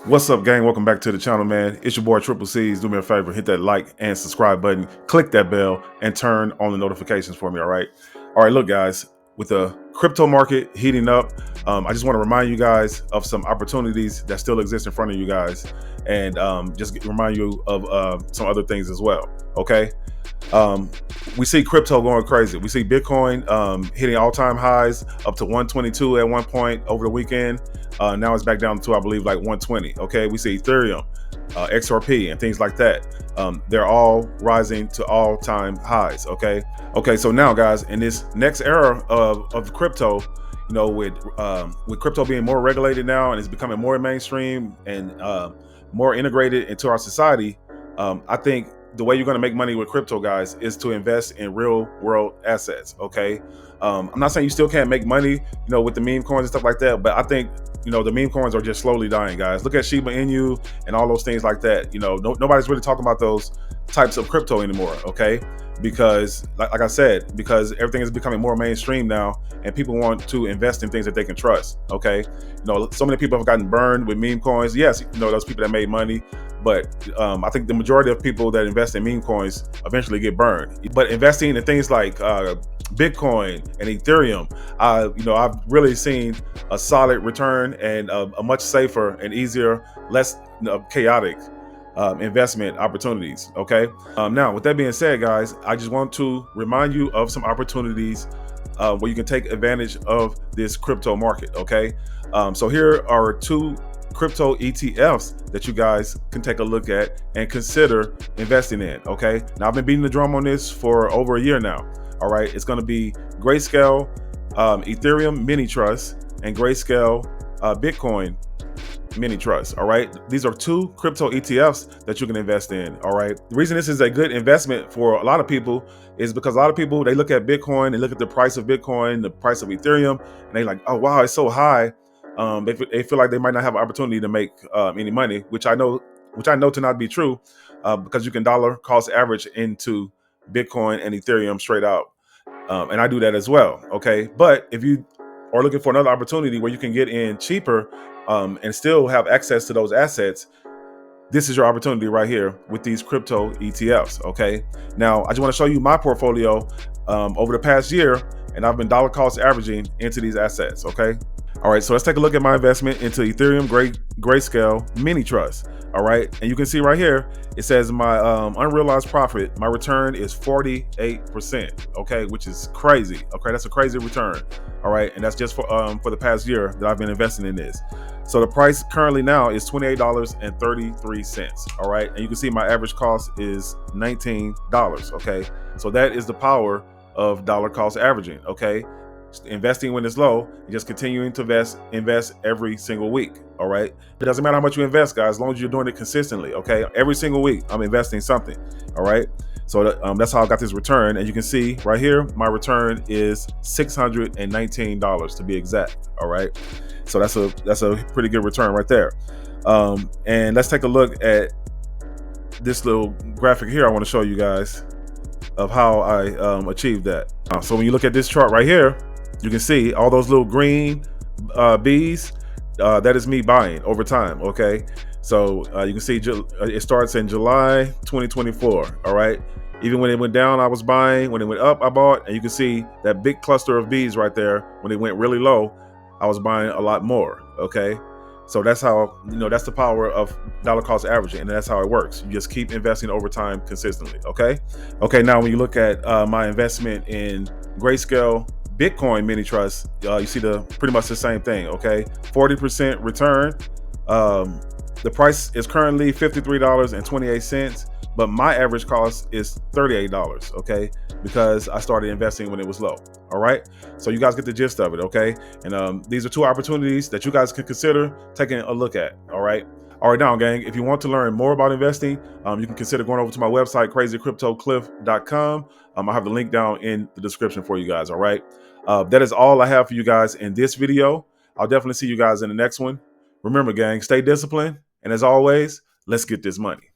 What's up, gang? Welcome back to the channel, man. It's your boy Triple C's. Do me a favor, hit that like and subscribe button, click that bell, and turn on the notifications for me. All right. Look, guys. With the crypto market heating up, I just want to remind you guys of some opportunities that still exist in front of you guys, and just remind you of some other things as well. Okay. We see crypto going crazy. We see Bitcoin hitting all-time highs up to 122 at one point over the weekend. Now it's back down to, I believe, like 120. Okay, we see Ethereum, XRP, and things like that. They're all rising to all-time highs. Okay. So now, guys, in this next era of crypto, with crypto being more regulated now and it's becoming more mainstream and more integrated into our society, I think the way you're going to make money with crypto, guys, is to invest in real world assets. Okay. I'm not saying you still can't make money, with the meme coins and stuff like that, but I think, the meme coins are just slowly dying, guys. Look at Shiba Inu and all those things like that. Nobody's really talking about those types of crypto anymore. Okay. Because like I said, because everything is becoming more mainstream now and people want to invest in things that they can trust. Okay. So many people have gotten burned with meme coins. Yes, those people that made money, but I think the majority of people that invest in meme coins eventually get burned. But investing in things like Bitcoin and Ethereum, I've really seen a solid return and a much safer and easier, less chaotic investment opportunities. Okay. Now, with that being said, guys, I just want to remind you of some opportunities where you can take advantage of this crypto market. Okay. So here are two crypto ETFs that you guys can take a look at and consider investing in. Okay. Now, I've been beating the drum on this for over a year now. All right. It's going to be Grayscale Ethereum Mini Trust and Grayscale Bitcoin Mini Trust. All right. These are two crypto ETFs that you can invest in. All right. The reason this is a good investment for a lot of people is because a lot of people, they look at Bitcoin, they look at the price of Bitcoin, the price of Ethereum, and they like, oh, wow, it's so high. They feel like they might not have an opportunity to make any money, which I know to not be true, because you can dollar cost average into Bitcoin and Ethereum straight out. And I do that as well. Okay. But if you are looking for another opportunity where you can get in cheaper and still have access to those assets, this is your opportunity right here with these crypto ETFs. Okay. Now, I just want to show you my portfolio over the past year, and I've been dollar cost averaging into these assets. Okay. All right. So let's take a look at my investment into Ethereum Grayscale Mini Trust. All right. And you can see right here, it says my unrealized profit, my return is 48%. Okay. Which is crazy. Okay. That's a crazy return. All right. And that's just for the past year that I've been investing in this. So the price currently now is $28.33. All right. And you can see my average cost is $19. Okay. So that is the power of dollar cost averaging. Okay. Investing when it's low and just continuing to invest every single week. All right. It doesn't matter how much you invest, guys, as long as you're doing it consistently. Okay. Every single week I'm investing something. All right. So that's how I got this return. And you can see right here, my return is $619 to be exact. All right. So that's a pretty good return right there. And let's take a look at this little graphic here. I want to show you guys of how I achieved that. So when you look at this chart right here, you can see all those little green B's. That is me buying over time. Okay. So you can see it starts in July 2024. All right. Even when it went down, I was buying. When it went up, I bought. And you can see that big cluster of B's right there. When it went really low, I was buying a lot more. Okay. So that's how, that's the power of dollar cost averaging. And that's how it works. You just keep investing over time consistently. Okay. Okay. Now, when you look at my investment in Grayscale Bitcoin Mini Trust, you see pretty much the same thing. Okay. 40% return. The price is currently $53.28, but my average cost is $38. Okay. Because I started investing when it was low. All right. So you guys get the gist of it. Okay. And these are two opportunities that you guys can consider taking a look at. All right. All right, now, gang, if you want to learn more about investing, you can consider going over to my website, crazycryptocliff.com. I have the link down in the description for you guys. All right. That is all I have for you guys in this video. I'll definitely see you guys in the next one. Remember, gang, stay disciplined. And as always, let's get this money.